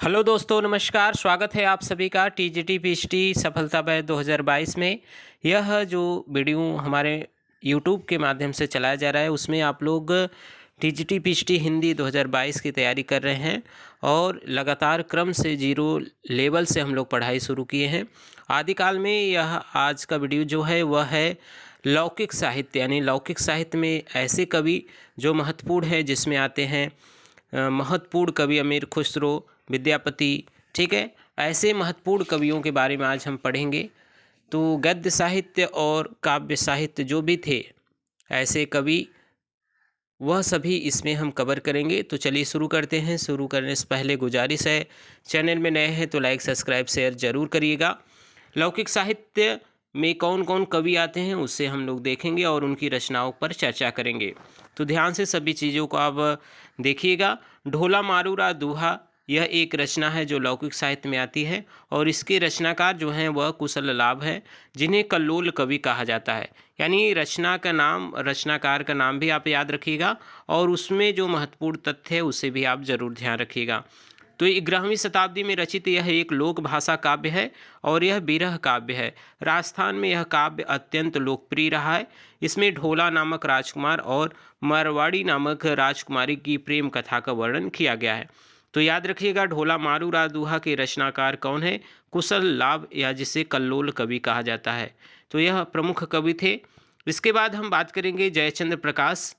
Hello दोस्तों, नमस्कार। स्वागत है आप सभी का टीजीटी पीएचडी सफलता बैच 2022 में। यह जो वीडियो हमारे यूट्यूब के माध्यम से चलाया जा रहा है उसमें आप लोग टीजीटी पीएचडी हिंदी 2022 की तैयारी कर रहे हैं और लगातार क्रम से जीरो लेवल से हम लोग पढ़ाई शुरू किए हैं। आदिकाल में यह आज का वीडियो जो है वह है लौकिक साहित्य, यानी लौकिक साहित्य में ऐसे कवि जो महत्वपूर्ण है, जिसमें आते हैं महत्वपूर्ण कवि अमीर खुसरो, विद्यापति। ठीक है, ऐसे महत्वपूर्ण कवियों के बारे में आज हम पढ़ेंगे। तो गद्य साहित्य और काव्य साहित्य जो भी थे ऐसे कवि, वह सभी इसमें हम कवर करेंगे। तो चलिए शुरू करते हैं। शुरू करने से पहले गुजारिश है, चैनल में नए हैं तो लाइक सब्सक्राइब शेयर जरूर करिएगा। लौकिक साहित्य में कौन कौन कवि आते हैं उससे हम लोग देखेंगे और उनकी रचनाओं पर चर्चा करेंगे। तो ध्यान से सभी चीज़ों को आप देखिएगा। ढोला मारूरा दूहा, यह एक रचना है जो लौकिक साहित्य में आती है और इसके रचनाकार जो हैं वह कुशल लाभ है, जिन्हें कल्लोल कवि कहा जाता है। यानी रचना का नाम, रचनाकार का नाम भी आप याद रखिएगा और उसमें जो महत्वपूर्ण तथ्य है उसे भी आप जरूर ध्यान रखिएगा। तो 11वीं शताब्दी में रचित यह एक लोक भाषा काव्य है और यह विरह काव्य है। राजस्थान में यह काव्य अत्यंत लोकप्रिय रहा है। इसमें ढोला नामक राजकुमार और मारवाड़ी नामक राजकुमारी की प्रेम कथा का वर्णन किया गया है। तो याद रखिएगा, ढोला मारूरा दूहा के रचनाकार कौन है? कुशल लाभ, या जिसे कल्लोल कवि कहा जाता है। तो यह प्रमुख कवि थे। इसके बाद हम बात करेंगे जयचंद्र प्रकाश।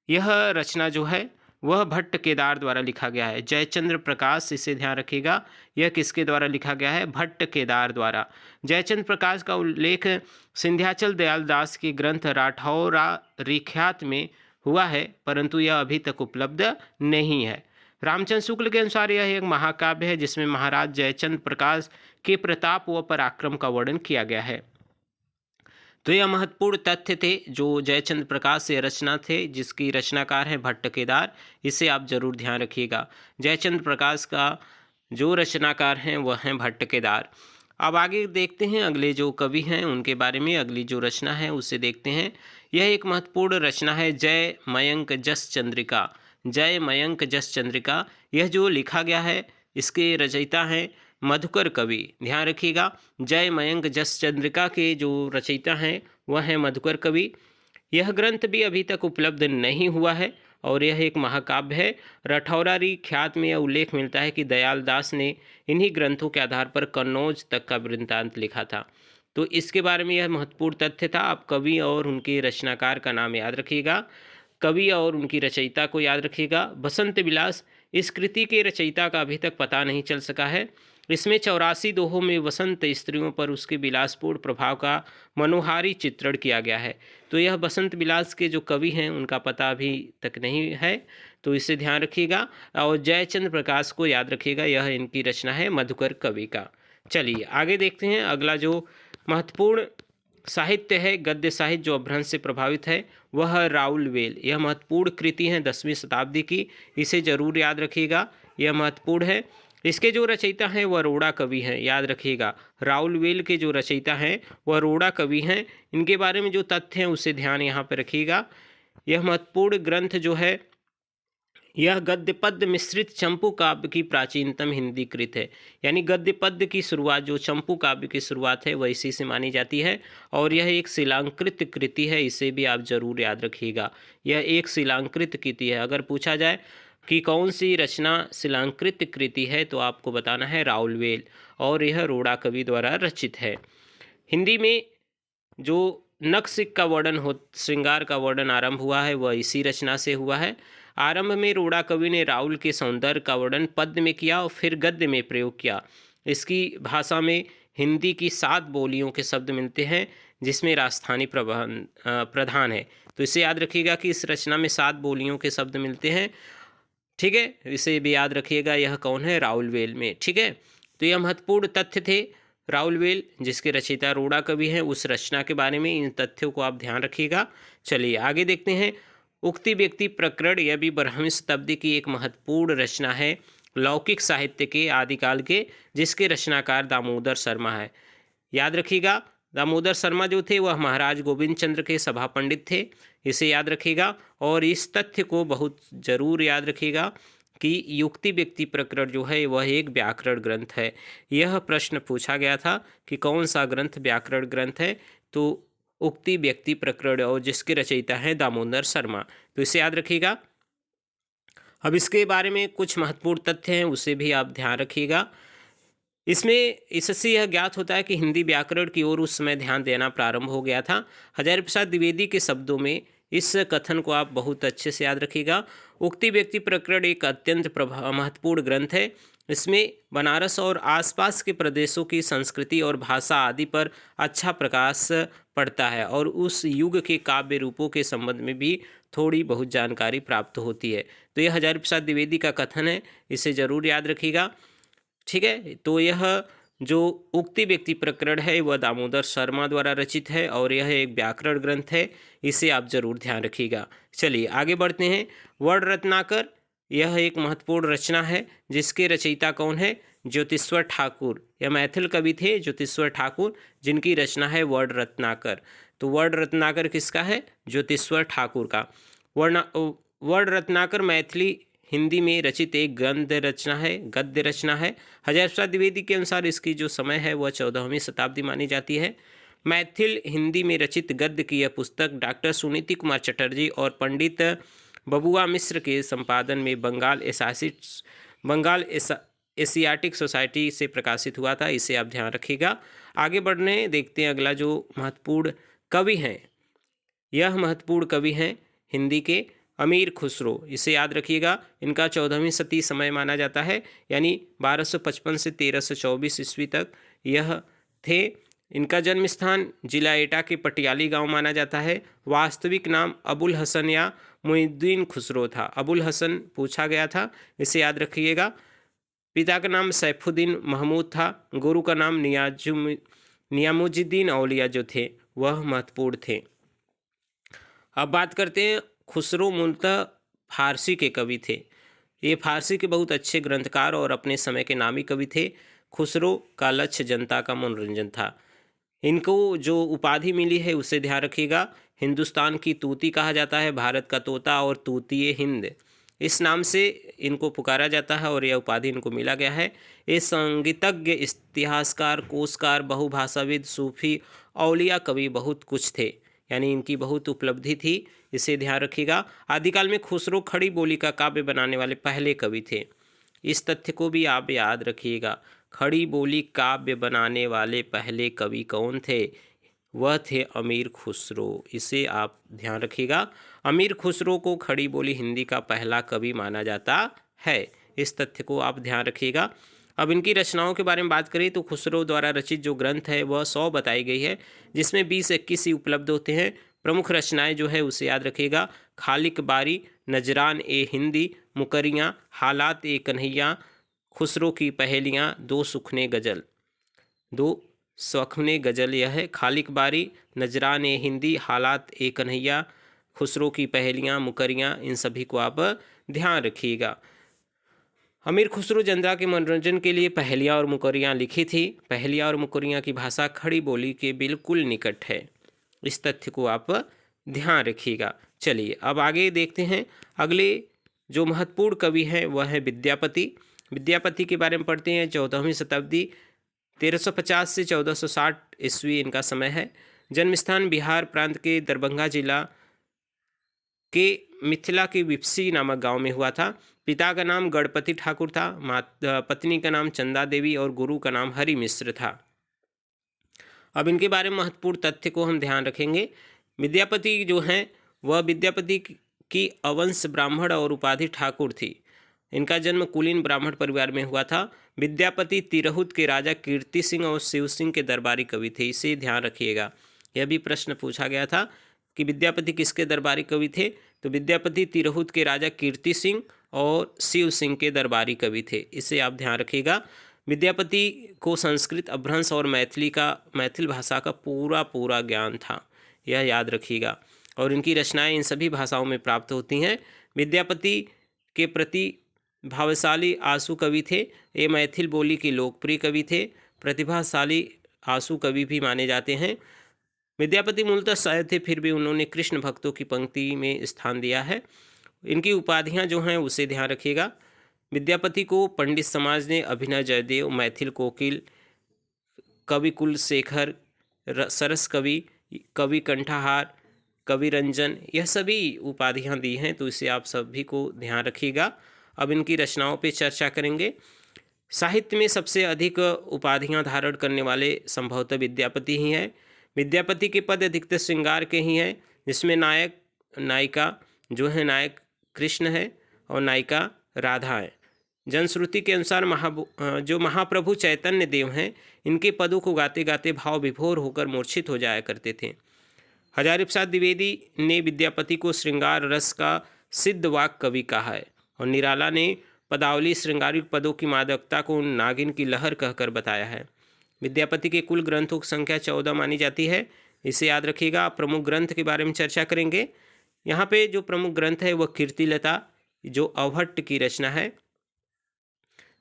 यह रचना जो है वह भट्ट केदार द्वारा लिखा गया है। जयचंद्र प्रकाश, इसे ध्यान रखिएगा, यह किसके द्वारा लिखा गया है? भट्ट केदार द्वारा। जयचंद्र प्रकाश का उल्लेख सिंध्याचल दयाल दास के ग्रंथ राठौरा रिख्यात में हुआ है, परंतु यह अभी तक उपलब्ध नहीं है। रामचंद्र शुक्ल के अनुसार यह एक महाकाव्य है जिसमें महाराज जयचंद्र प्रकाश के प्रताप व पराक्रम का वर्णन किया गया है। तो यह महत्वपूर्ण तथ्य थे जो जयचंद्र प्रकाश से रचना थे, जिसकी रचनाकार हैं भट्ट केदार। इसे आप जरूर ध्यान रखिएगा। जयचंद्र प्रकाश का जो रचनाकार हैं वह हैं भट्ट केदार। अब आगे देखते हैं अगले जो कवि हैं उनके बारे में। अगली जो रचना है उसे देखते हैं। यह एक महत्वपूर्ण रचना है, जय मयंक जस चंद्रिका। जय मयंक जस चंद्रिका, यह जो लिखा गया है इसके रचयिता हैं मधुकर कवि। ध्यान रखिएगा, जय मयंक जस चंद्रिका के जो रचयिता हैं वह हैं मधुकर कवि। यह ग्रंथ भी अभी तक उपलब्ध नहीं हुआ है और यह एक महाकाव्य है। रठौरारी ख्यात में यह उल्लेख मिलता है कि दयाल दास ने इन्हीं ग्रंथों के आधार पर कन्नौज तक का वृत्तांत लिखा था। तो इसके बारे में यह महत्वपूर्ण तथ्य था। आप कवि और उनके रचनाकार का नाम याद रखिएगा, कवि और उनकी रचयिता को याद रखिएगा। बसंत विलास, इस कृति के रचयिता का अभी तक पता नहीं चल सका है। इसमें 84 दोहों में वसंत स्त्रियों पर उसके विलासपूर्ण प्रभाव का मनोहारी चित्रण किया गया है। तो यह बसंत विलास के जो कवि हैं उनका पता अभी तक नहीं है, तो इसे ध्यान रखिएगा। और जयचंद्र प्रकाश को याद रखिएगा, यह इनकी रचना है मधुकर कवि का। चलिए आगे देखते हैं। अगला जो महत्वपूर्ण साहित्य है, गद्य साहित्य जो अपभ्रंश से प्रभावित है, वह राउल वेल। यह महत्वपूर्ण कृति है 10वीं शताब्दी की, इसे जरूर याद रखिएगा, यह महत्वपूर्ण है। इसके जो रचयिता हैं वह रोड़ा कवि हैं, याद रखिएगा। राउल वेल के जो रचयिता हैं वह रोड़ा कवि हैं। इनके बारे में जो तथ्य हैं उसे ध्यान यहाँ पर रखिएगा। यह महत्वपूर्ण ग्रंथ जो है, यह गद्य पद्य मिश्रित चंपू काव्य की प्राचीनतम हिंदी कृत है। यानी गद्य पद्य की शुरुआत, जो चंपू काव्य की शुरुआत है, वह इसी से मानी जाती है और यह एक शिलांकृत कृति है, इसे भी आप जरूर याद रखिएगा। यह एक शिलांकृत कृति है। अगर पूछा जाए कि कौन सी रचना शिलांकृत कृति है तो आपको बताना है राउल वेल, और यह रोड़ा कवि द्वारा रचित है। हिंदी में जो नक्सिक का वर्णन हो, श्रृंगार का वर्णन आरंभ हुआ है वह इसी रचना से हुआ है। आरंभ में रोड़ा कवि ने राउल के सौंदर्य का वर्णन पद्य में किया और फिर गद्य में प्रयोग किया। इसकी भाषा में हिंदी की 7 बोलियों के शब्द मिलते हैं, जिसमें राजस्थानी प्रधान है। तो इसे याद रखिएगा कि इस रचना में 7 बोलियों के शब्द मिलते हैं। ठीक है, इसे भी याद रखिएगा, यह कौन है? राउल वेल में। ठीक है, तो यह महत्वपूर्ण तथ्य थे। राउल वेल जिसके रचयिता रोड़ा कवि हैं, उस रचना के बारे में इन तथ्यों को आप ध्यान रखिएगा। चलिए आगे देखते हैं। उक्ति व्यक्ति प्रकरण, यह भी 12वीं शताब्दी की एक महत्वपूर्ण रचना है लौकिक साहित्य के आदिकाल के, जिसके रचनाकार दामोदर शर्मा है। याद रखिएगा, दामोदर शर्मा जो थे वह महाराज गोविंद चंद्र के सभा पंडित थे, इसे याद रखिएगा। और इस तथ्य को बहुत जरूर याद रखिएगा कि युक्ति व्यक्ति प्रकरण जो है वह एक व्याकरण ग्रंथ है। यह प्रश्न पूछा गया था कि कौन सा ग्रंथ व्याकरण ग्रंथ है, तो उक्ति व्यक्ति प्रकरण, और जिसके रचयिता हैं दामोदर शर्मा। तो इसे याद रखिएगा। अब इसके बारे में कुछ महत्वपूर्ण तथ्य हैं, उसे भी आप ध्यान रखिएगा। इससे यह ज्ञात होता है कि हिंदी व्याकरण की ओर उस समय ध्यान देना प्रारंभ हो गया था। हजारी प्रसाद द्विवेदी के शब्दों में इस कथन को आप बहुत अच्छे से याद रखिएगा। उक्ति व्यक्ति प्रकरण एक अत्यंत महत्वपूर्ण ग्रंथ है। इसमें बनारस और आसपास के प्रदेशों की संस्कृति और भाषा आदि पर अच्छा प्रकाश पड़ता है, और उस युग के काव्य रूपों के संबंध में भी थोड़ी बहुत जानकारी प्राप्त होती है। तो यह हजारी प्रसाद द्विवेदी का कथन है, इसे जरूर याद रखिएगा। ठीक है, तो यह जो उक्ति व्यक्ति प्रकरण है वह दामोदर शर्मा द्वारा रचित है, और यह एक व्याकरण ग्रंथ है, इसे आप जरूर ध्यान रखिएगा। चलिए आगे बढ़ते हैं। वर्ण रत्नाकर, यह एक महत्वपूर्ण रचना है, जिसके रचयिता कौन है? ज्योतिश्वर ठाकुर। यह मैथिल कवि थे ज्योतिश्वर ठाकुर, जिनकी रचना है वर्ण रत्नाकर। तो वर्ण रत्नाकर किसका है? ज्योतिश्वर ठाकुर का। वर्ण रत्नाकर मैथिली हिंदी में रचित एक गद्य रचना है। हजारी प्रसाद द्विवेदी के अनुसार इसकी जो समय है वह 14वीं शताब्दी मानी जाती है। मैथिल हिंदी में रचित गद्य की यह पुस्तक डॉक्टर सुनीति कुमार चटर्जी और पंडित बबुआ मिश्र के संपादन में बंगाल एशियाटिक सोसाइटी से प्रकाशित हुआ था। इसे आप ध्यान रखिएगा। आगे बढ़ने देखते हैं अगला जो महत्वपूर्ण कवि हैं। यह महत्वपूर्ण कवि हैं हिंदी के अमीर खुसरो। इसे याद रखिएगा। इनका 14वीं शती समय माना जाता है, यानी 1255 से 1324 ईस्वी तक यह थे। इनका जन्म स्थान जिला एटा के पटियाली गांव माना जाता है। वास्तविक नाम अबुल हसन या मुइनुद्दीन खुसरो था। अबुल हसन पूछा गया था, इसे याद रखिएगा। पिता का नाम सैफुद्दीन महमूद था। गुरु का नाम नियामुद्दीन औलिया जो थे वह महत्वपूर्ण थे। अब बात करते हैं, खुसरो मूलतः फारसी के कवि थे। ये फारसी के बहुत अच्छे ग्रंथकार और अपने समय के नामी कवि थे। खुसरो का लक्ष्य जनता का मनोरंजन था। इनको जो उपाधि मिली है उसे ध्यान रखिएगा। हिंदुस्तान की तूती कहा जाता है, भारत का तोता और तूतीय हिंद, इस नाम से इनको पुकारा जाता है, और यह उपाधि इनको मिला गया है। ये संगीतज्ञ, इतिहासकार, कोशकार, बहुभाषाविद, सूफी, औलिया कवि बहुत कुछ थे, यानी इनकी बहुत उपलब्धि थी, इसे ध्यान रखिएगा। आदिकाल में खुसरो खड़ी बोली का काव्य बनाने वाले पहले कवि थे। इस तथ्य को भी आप याद रखिएगा। खड़ी बोली काव्य बनाने वाले पहले कवि कौन थे? वह थे अमीर खुसरो। इसे आप ध्यान रखिएगा। अमीर खुसरो को खड़ी बोली हिंदी का पहला कवि माना जाता है। इस तथ्य को आप ध्यान रखिएगा। अब इनकी रचनाओं के बारे में बात करें तो खुसरो द्वारा रचित जो ग्रंथ है वह 100 बताई गई है, जिसमें 20-21 ही उपलब्ध होते हैं। प्रमुख रचनाएं जो है उसे याद रखिएगा। खालिक बारी, नजरान ए हिंदी, मुकरियाँ, हालात ए कन्हैया, खुसरो की पहेलियाँ, दो सुखने गजल। यह है खालिक बारी, नजरान ए हिंदी, हालात ए कन्हैया, खुसरो की पहेलियाँ, मुकरियाँ, इन सभी को आप ध्यान रखिएगा। अमीर खुसरो जनता के मनोरंजन के लिए पहेलियाँ और मुकरियाँ लिखी थी। पहेलियाँ और मुकरियाँ की भाषा खड़ी बोली के बिल्कुल निकट है, इस तथ्य को आप ध्यान रखिएगा। चलिए अब आगे देखते हैं। अगले जो महत्वपूर्ण कवि हैं वह है विद्यापति। विद्यापति के बारे में पढ़ते हैं। 14वीं शताब्दी, 1350 से 1460 ईस्वी इनका समय है। जन्म स्थान बिहार प्रांत के दरभंगा जिला के मिथिला के विपसी नामक गांव में हुआ था। पिता का नाम गणपति ठाकुर था, पत्नी का नाम चंदा देवी और गुरु का नाम हरि मिश्र था। अब इनके बारे में महत्वपूर्ण तथ्य को हम ध्यान रखेंगे। विद्यापति जो हैं वह विद्यापति की अवंश ब्राह्मण और उपाधि ठाकुर थी। इनका जन्म कुलीन ब्राह्मण परिवार में हुआ था। विद्यापति तिरहुत के राजा कीर्ति सिंह और शिव सिंह के दरबारी कवि थे, इसे ध्यान रखिएगा। यह भी प्रश्न पूछा गया था कि विद्यापति किसके दरबारी कवि थे, तो विद्यापति तिरहुत के राजा कीर्ति सिंह और शिव सिंह के दरबारी कवि थे, इसे आप ध्यान रखिएगा। विद्यापति को संस्कृत, अपभ्रंश और मैथिल भाषा का पूरा ज्ञान था, यह याद रखिएगा। और इनकी रचनाएं इन सभी भाषाओं में प्राप्त होती हैं। विद्यापति के प्रति भावशाली आंसू कवि थे। ये मैथिल बोली के लोकप्रिय कवि थे। प्रतिभाशाली आंसू कवि भी माने जाते हैं। विद्यापति मूलतः शायर थे, फिर भी उन्होंने कृष्ण भक्तों की पंक्ति में स्थान दिया है। इनकी उपाधियां जो हैं उसे ध्यान रखिएगा। विद्यापति को पंडित समाज ने अभिनव जयदेव, मैथिल कोकिल, कवि कुलशेखर, सरस कवि, कवि कंठाहार, कवि रंजन, यह सभी उपाधियां दी हैं, तो इसे आप सभी को ध्यान रखिएगा। अब इनकी रचनाओं पे चर्चा करेंगे। साहित्य में सबसे अधिक उपाधियां धारण करने वाले संभवतः विद्यापति ही हैं। विद्यापति के पद अधिकतर श्रृंगार के ही हैं, जिसमें नायक नायिका जो है नायक कृष्ण है और नायिका राधा है। जनश्रुति के अनुसार जो महाप्रभु चैतन्य देव हैं, इनके पदों को गाते गाते भाव विभोर होकर मूर्छित हो जाया करते थे। हजारी प्रसाद द्विवेदी ने विद्यापति को श्रृंगार रस का सिद्ध वाक कवि कहा है और निराला ने पदावली श्रृंगारिक पदों की मादकता को नागिन की लहर कहकर बताया है। विद्यापति के कुल ग्रंथों की संख्या 14 मानी जाती है, इसे याद रखिएगा। प्रमुख ग्रंथ के बारे में चर्चा करेंगे। यहाँ पे जो प्रमुख ग्रंथ है वह कीर्तिलता, जो अवहट्ट की रचना है।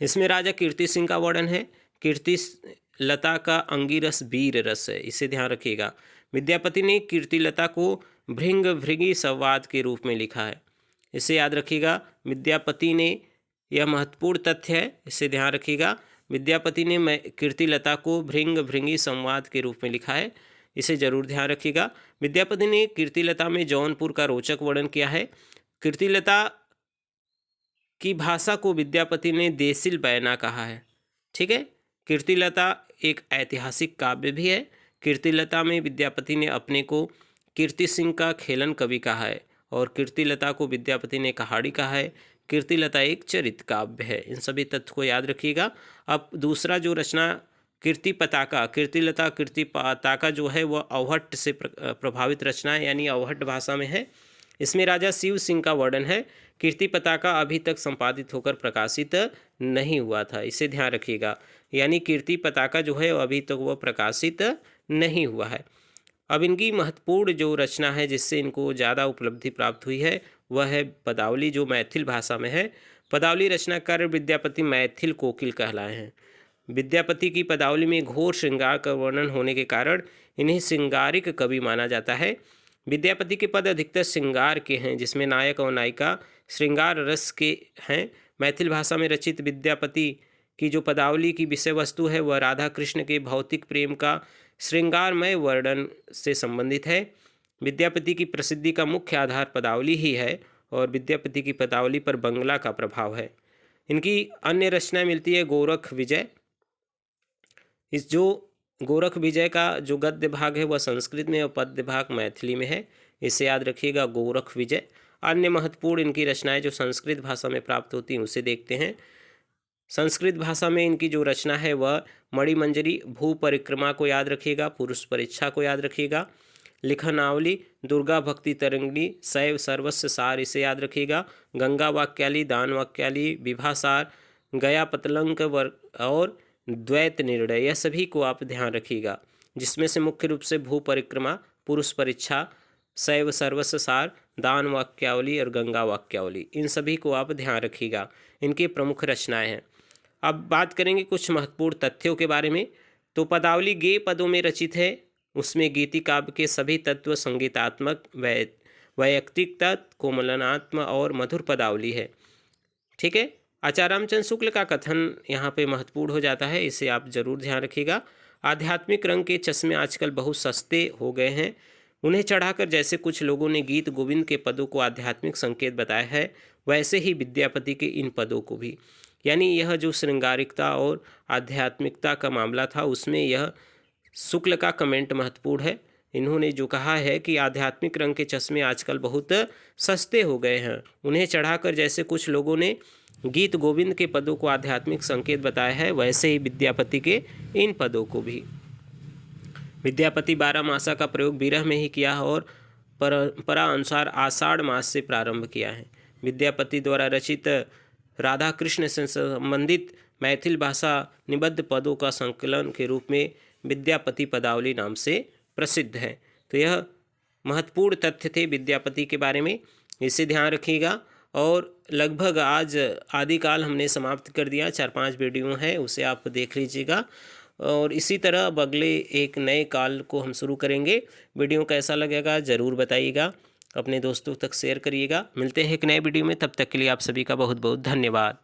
इसमें राजा कीर्ति सिंह का वर्णन है। कीर्तिलता का अंगिरस वीर रस है, इसे ध्यान रखिएगा। विद्यापति ने कीर्तिलता को भृंग भृंगी संवाद के रूप में लिखा है, इसे याद रखिएगा। विद्यापति ने, यह महत्वपूर्ण तथ्य है, इसे ध्यान रखिएगा। विद्यापति ने कीर्तिलता को भृंग भृंगी संवाद के रूप में लिखा है, इसे जरूर ध्यान रखिएगा। विद्यापति ने कीर्तिलता में जौनपुर का रोचक वर्णन किया है। कीर्तिलता की भाषा को विद्यापति ने देसिल बयाना कहा है, ठीक है। कीर्तिलता एक ऐतिहासिक काव्य भी है। कीर्तिलता में विद्यापति ने अपने को कीर्ति सिंह का खेलन कवि कहा है और कीर्तिलता को विद्यापति ने कहाड़ी कहा है। कीर्तिलता एक चरित काव्य है, इन सभी तथ्य को याद रखिएगा। अब दूसरा जो रचना कीर्ति पताका, कीर्तिलता कीर्ति पताका जो है वह अवहट्ट से प्रभावित रचना है, यानी अवहट्ट भाषा में है। इसमें राजा शिव सिंह का वर्णन है। कीर्ति पताका अभी तक संपादित होकर प्रकाशित नहीं हुआ था, इसे ध्यान रखिएगा। यानी कीर्ति पताका जो है अभी तक वह प्रकाशित नहीं हुआ है। अब इनकी महत्वपूर्ण जो रचना है जिससे इनको ज़्यादा उपलब्धि प्राप्त हुई है वह है पदावली, जो मैथिल भाषा में है। पदावली रचनाकार विद्यापति मैथिल कोकिल कहलाए हैं। विद्यापति की पदावली में घोर श्रृंगार का वर्णन होने के कारण इन्हें श्रृंगारिक कवि माना जाता है। विद्यापति के पद अधिकतर श्रृंगार के हैं, जिसमें नायक और नायिका श्रृंगार रस के हैं। मैथिल भाषा में रचित विद्यापति की जो पदावली की विषय वस्तु है वह राधा कृष्ण के भौतिक प्रेम का श्रृंगारमय वर्णन से संबंधित है। विद्यापति की प्रसिद्धि का मुख्य आधार पदावली ही है और विद्यापति की पदावली पर बंगला का प्रभाव है। इनकी अन्य रचनाएं मिलती है गोरख विजय। इस जो गोरख विजय का जो गद्य भाग है वह संस्कृत में और पद्य भाग मैथिली में है, इसे याद रखिएगा, गोरख विजय। अन्य महत्वपूर्ण इनकी रचनाएं जो संस्कृत भाषा में प्राप्त होती हैं उसे देखते हैं। संस्कृत भाषा में इनकी जो रचना है वह मणिमंजरी, भू परिक्रमा को याद रखिएगा, पुरुष परीक्षा को याद रखिएगा, लिखनावली, दुर्गा भक्ति तरंगिणी, शैव सर्वस्व सार, इसे याद रखिएगा, गंगा वाक्याली, दान वाक्याली, विभासार, गया पतलंक और द्वैत निर्णय, यह सभी को आप ध्यान रखिएगा। जिसमें से मुख्य रूप से भू परिक्रमा, पुरुष परीक्षा, शैव सर्वस्व सार, दान वाक्यावली और गंगा वाक्यावली, इन सभी को आप ध्यान रखिएगा। इनकी प्रमुख रचनाएं हैं। अब बात करेंगे कुछ महत्वपूर्ण तथ्यों के बारे में। तो पदावली गेय पदों में रचित है, उसमें गीति काव्य के सभी तत्व संगीतात्मक, वैयक्तिक तत्व, कोमलनात्म और मधुर पदावली है, ठीक है। आचार्य रामचंद्र शुक्ल का कथन यहाँ पे महत्वपूर्ण हो जाता है, इसे आप जरूर ध्यान रखिएगा। आध्यात्मिक रंग के चश्मे आजकल बहुत सस्ते हो गए हैं, उन्हें चढ़ाकर जैसे कुछ लोगों ने गीत गोविंद के पदों को आध्यात्मिक संकेत बताया है, वैसे ही विद्यापति के इन पदों को भी। यानी यह जो श्रृंगारिकता और आध्यात्मिकता का मामला था उसमें यह शुक्ल का कमेंट महत्वपूर्ण है। इन्होंने जो कहा है कि आध्यात्मिक रंग के चश्मे आजकल बहुत सस्ते हो गए हैं, उन्हें चढ़ाकर जैसे कुछ लोगों ने गीत गोविंद के पदों को आध्यात्मिक संकेत बताया है, वैसे ही विद्यापति के इन पदों को भी। विद्यापति 12 मासा का प्रयोग विरह में ही किया और परंपरा अनुसार आषाढ़ मास से प्रारंभ किया है। विद्यापति द्वारा रचित राधा कृष्ण से संबंधित मैथिल भाषा निबद्ध पदों का संकलन के रूप में विद्यापति पदावली नाम से प्रसिद्ध है। तो यह महत्वपूर्ण तथ्य थे विद्यापति के बारे में, इसे ध्यान रखिएगा। और लगभग आज आदिकाल हमने समाप्त कर दिया, 4-5 वीडियो हैं, उसे आप देख लीजिएगा। और इसी तरह अब अगले एक नए काल को हम शुरू करेंगे। वीडियो कैसा लगेगा ज़रूर बताइएगा, अपने दोस्तों तक शेयर करिएगा। मिलते हैं एक नए वीडियो में, तब तक के लिए आप सभी का बहुत बहुत धन्यवाद।